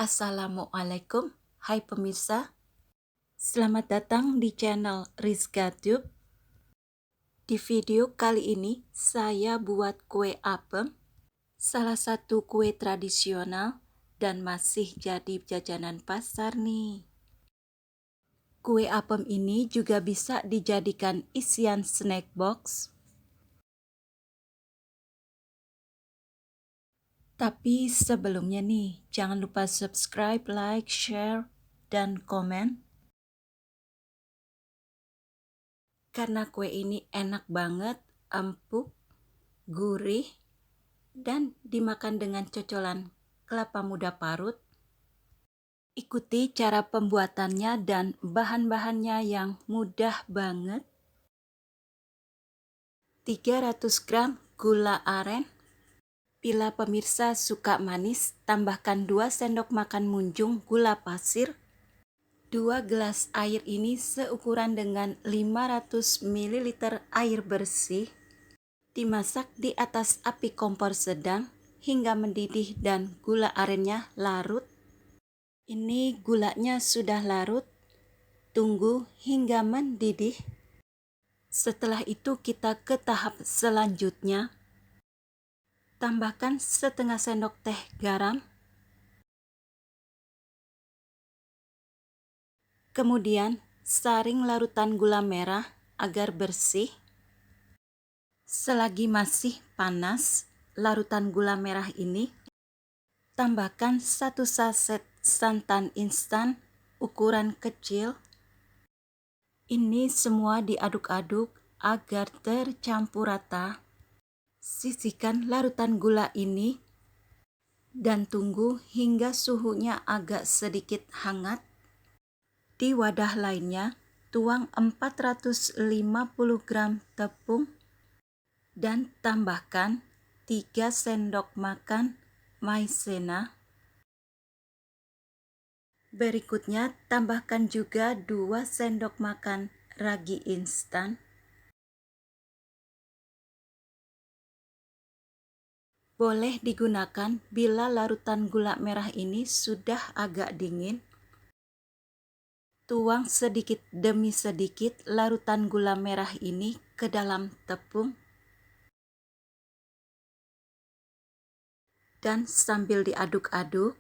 Assalamualaikum, hai pemirsa. Selamat datang di channel Rizka Tube. Di video kali ini saya buat kue apem, salah satu kue tradisional dan masih jadi jajanan pasar nih. Kue apem ini juga bisa dijadikan isian snack box. Tapi sebelumnya nih, jangan lupa subscribe, like, share, dan komen. Karena kue ini enak banget, empuk, gurih, dan dimakan dengan cocolan kelapa muda parut. Ikuti cara pembuatannya dan bahan-bahannya yang mudah banget. 300 gram gula aren. Bila pemirsa suka manis, tambahkan 2 sendok makan munjung gula pasir. 2 gelas air ini seukuran dengan 500 ml air bersih. Dimasak di atas api kompor sedang hingga mendidih dan gula arennya larut. Ini gulanya sudah larut, tunggu hingga mendidih. Setelah itu kita ke tahap selanjutnya. Tambahkan setengah sendok teh garam. Kemudian saring larutan gula merah agar bersih. Selagi masih panas larutan gula merah ini, tambahkan 1 saset santan instan ukuran kecil. Ini semua diaduk-aduk agar tercampur rata. Sisihkan larutan gula ini dan tunggu hingga suhunya agak sedikit hangat. Di wadah lainnya, tuang 450 gram tepung dan tambahkan 3 sendok makan maizena. Berikutnya, tambahkan juga 2 sendok makan ragi instan. Boleh digunakan bila larutan gula merah ini sudah agak dingin. Tuang sedikit demi sedikit larutan gula merah ini ke dalam tepung. Dan sambil diaduk-aduk,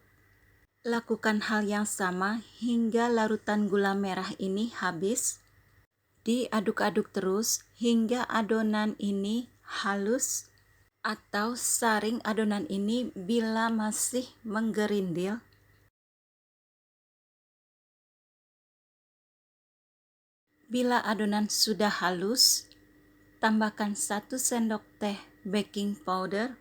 lakukan hal yang sama hingga larutan gula merah ini habis. Diaduk-aduk terus hingga adonan ini halus, atau saring adonan ini bila masih menggerindil. Bila adonan sudah halus, tambahkan 1 sendok teh baking powder.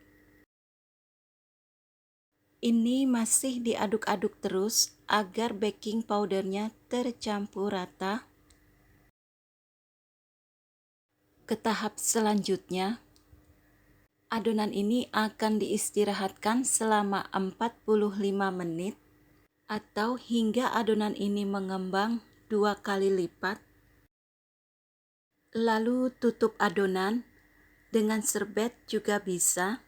Ini masih diaduk-aduk terus agar baking powdernya tercampur rata. Ke tahap selanjutnya, adonan ini akan diistirahatkan selama 45 menit atau hingga adonan ini mengembang 2 kali lipat. Lalu tutup adonan dengan serbet juga bisa.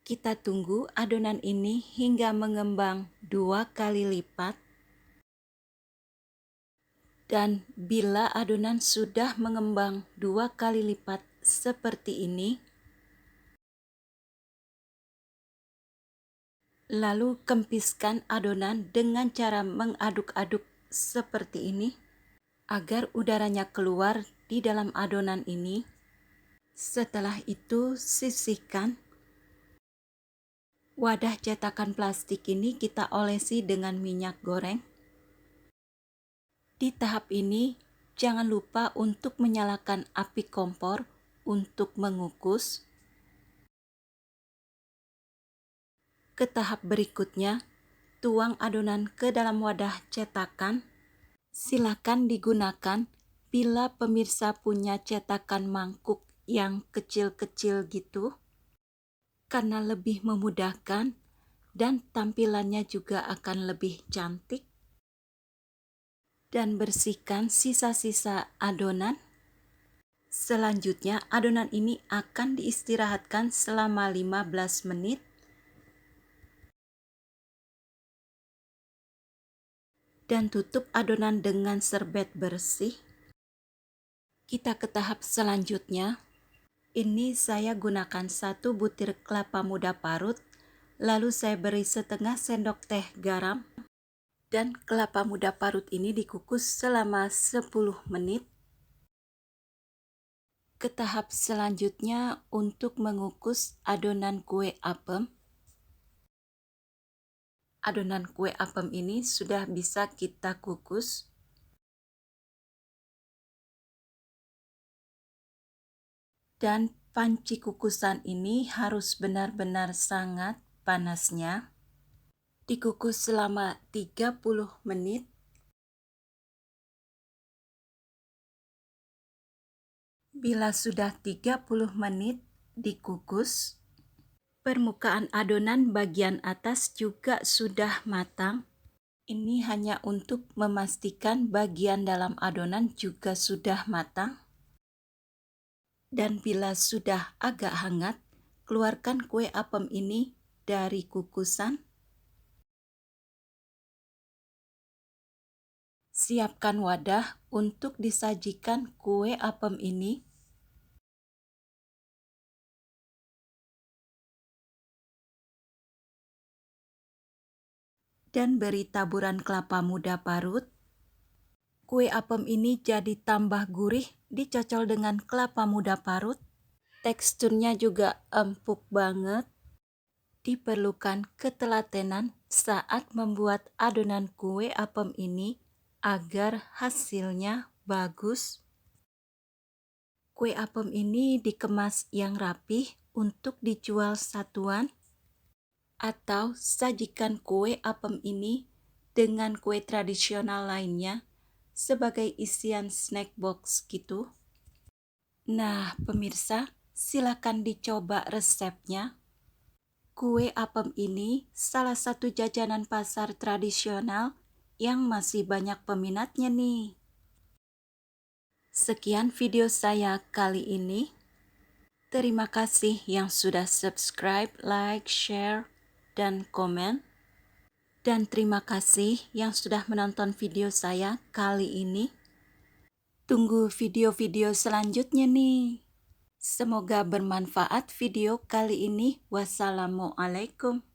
Kita tunggu adonan ini hingga mengembang 2 kali lipat. Dan bila adonan sudah mengembang 2 kali lipat seperti ini, lalu kempiskan adonan dengan cara mengaduk-aduk seperti ini agar udaranya keluar di dalam adonan ini. Setelah itu sisihkan. Wadah cetakan plastik ini kita olesi dengan minyak goreng. Di tahap ini jangan lupa untuk menyalakan api kompor untuk mengukus. Ke tahap berikutnya, tuang adonan ke dalam wadah cetakan. Silakan digunakan bila pemirsa punya cetakan mangkuk yang kecil-kecil gitu, karena lebih memudahkan dan tampilannya juga akan lebih cantik. Dan bersihkan sisa-sisa adonan. Selanjutnya, adonan ini akan diistirahatkan selama 15 menit. Dan tutup adonan dengan serbet bersih. Kita ke tahap selanjutnya. Ini saya gunakan 1 butir kelapa muda parut, lalu saya beri setengah sendok teh garam. Dan kelapa muda parut ini dikukus selama 10 menit. Ke tahap selanjutnya untuk mengukus adonan kue apem. Adonan kue apem ini sudah bisa kita kukus. Dan panci kukusan ini harus benar-benar sangat panasnya. Dikukus selama 30 menit. Bila sudah 30 menit dikukus, permukaan adonan bagian atas juga sudah matang. Ini hanya untuk memastikan bagian dalam adonan juga sudah matang. Dan bila sudah agak hangat, keluarkan kue apem ini dari kukusan. Siapkan wadah untuk disajikan kue apem ini. Dan beri taburan kelapa muda parut. Kue apem ini jadi tambah gurih dicocol dengan kelapa muda parut. Teksturnya juga empuk banget. Diperlukan ketelatenan saat membuat adonan kue apem ini agar hasilnya bagus. Kue apem ini dikemas yang rapih untuk dijual satuan. Atau sajikan kue apem ini dengan kue tradisional lainnya sebagai isian snack box gitu. Nah, pemirsa, silakan dicoba resepnya. Kue apem ini salah satu jajanan pasar tradisional yang masih banyak peminatnya nih. Sekian video saya kali ini. Terima kasih yang sudah subscribe, like, share, dan komen. Dan terima kasih yang sudah menonton video saya kali ini. Tunggu video-video selanjutnya nih. Semoga bermanfaat video kali ini. Wassalamualaikum.